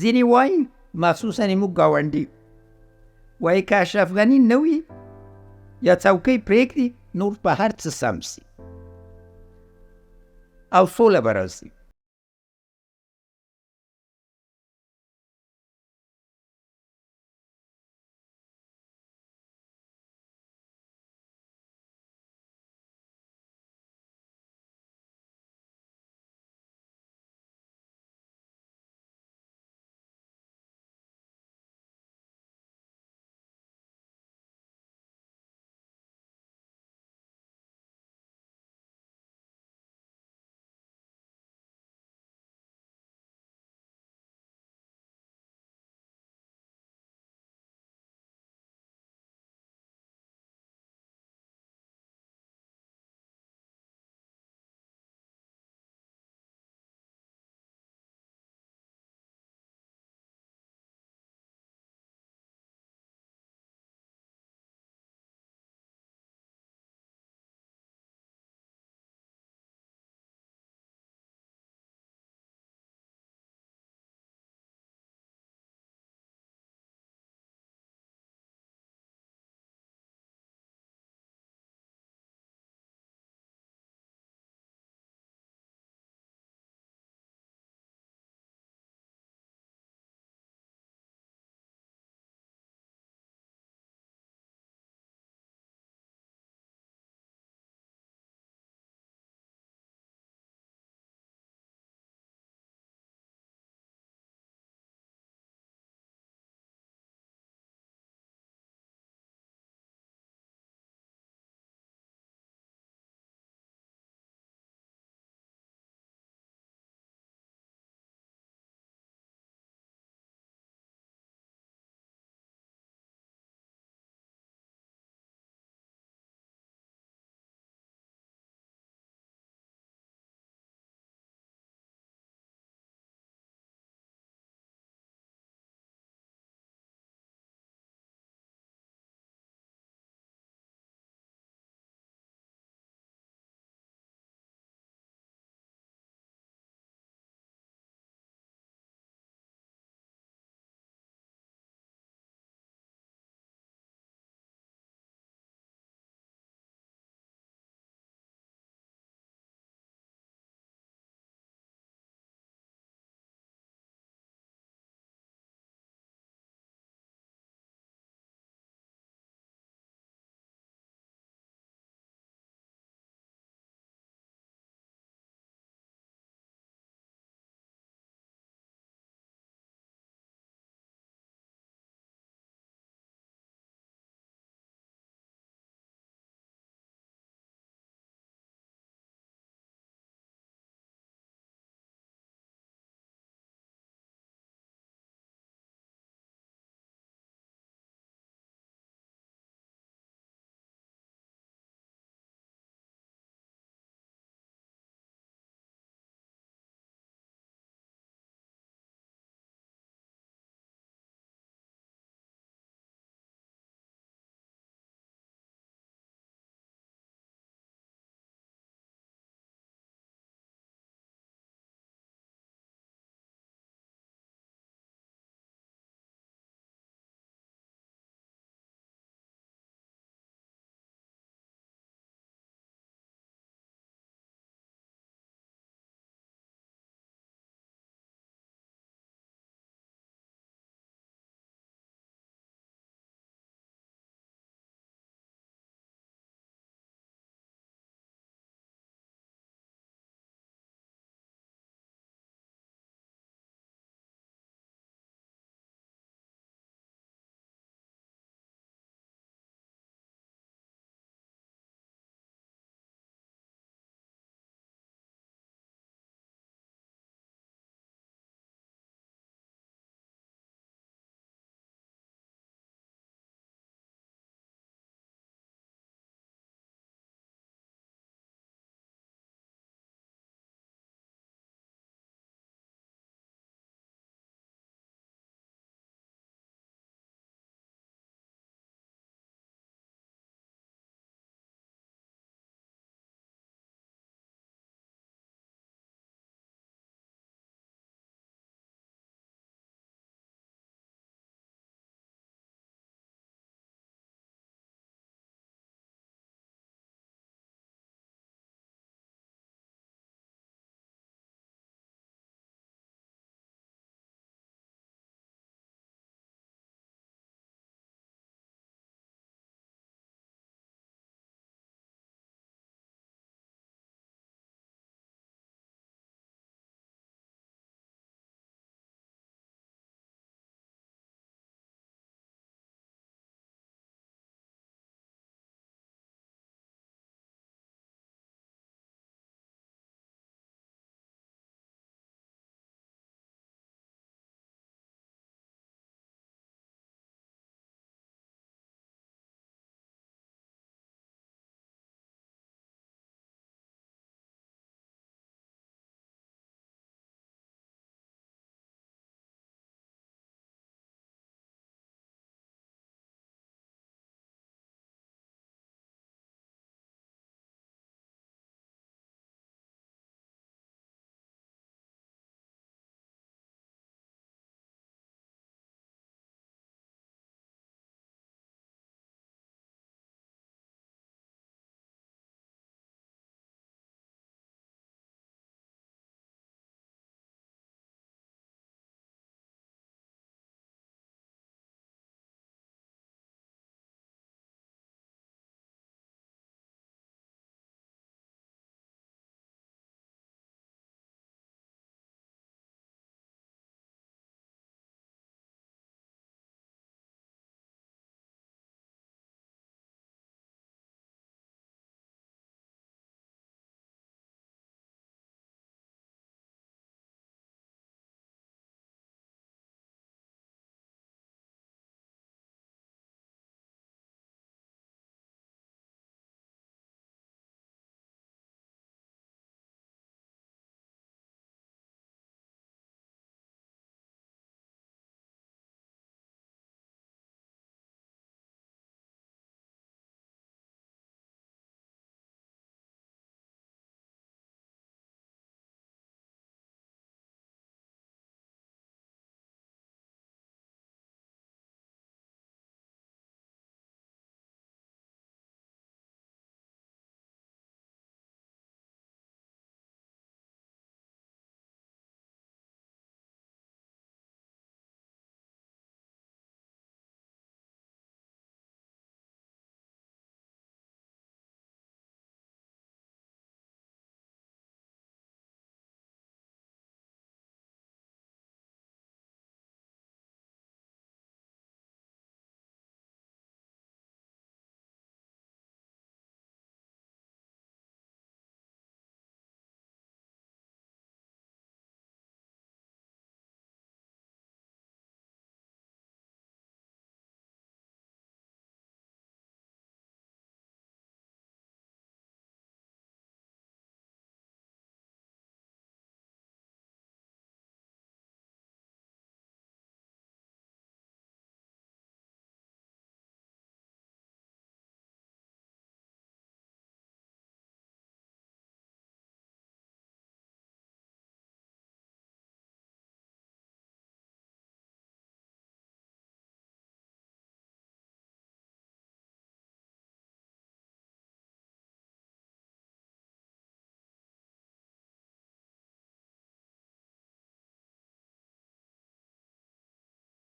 ځینې وایي مخصوصا موږ ګاونډي وایي که اشرف غني نه وي یا څوکۍ پرېږدي نور په هر څه سم سي او سوله به راسي.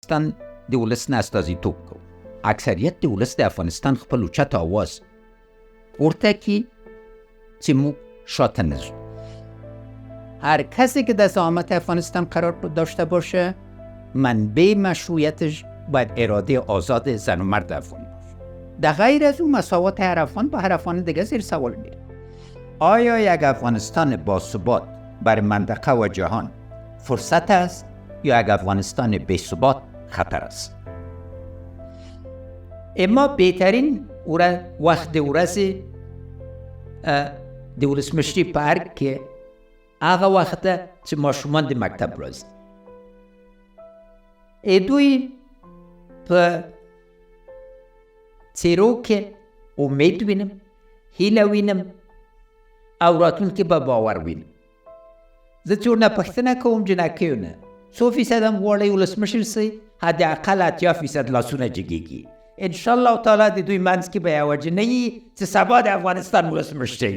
افغانستان د ولس نه استازیتوب کوو. اکثریت د ولس د افغانستان خپل اوچت آواز پورته کړي چې موږ شاته نه ځو. هر کسی که در زعامت افغانستان قرار داشته باشه، منبع مشروعیتش باید اراده آزاد زن و مرد افغان باشه. در غیر از اون مساوات هر افغان با هر افغان دیگه زیر سوال میره. آیا یک افغانستان باثبات بر منطقه و جهان فرصت است یا یک افغانستان بی‌ثبات خطر است؟ اما بهترین وقت ورځ د ولسمشري په ارګ کې هغه وخت ده چې ماشومان د مکتب راځي. دوی په څېرو کې امید وینم، هیله وینم او راتلونکي به باور وینم. زه چې ورنه پوښتنه کوم جنکیو نه 100% هم غواړئ ولسمشر سئ، حداقل 80% لاسونه جګېږي. انشاءالله تعالی د دوی منځ کې به یوه جنۍ چې سبا د افغانستان ولسمشر شي.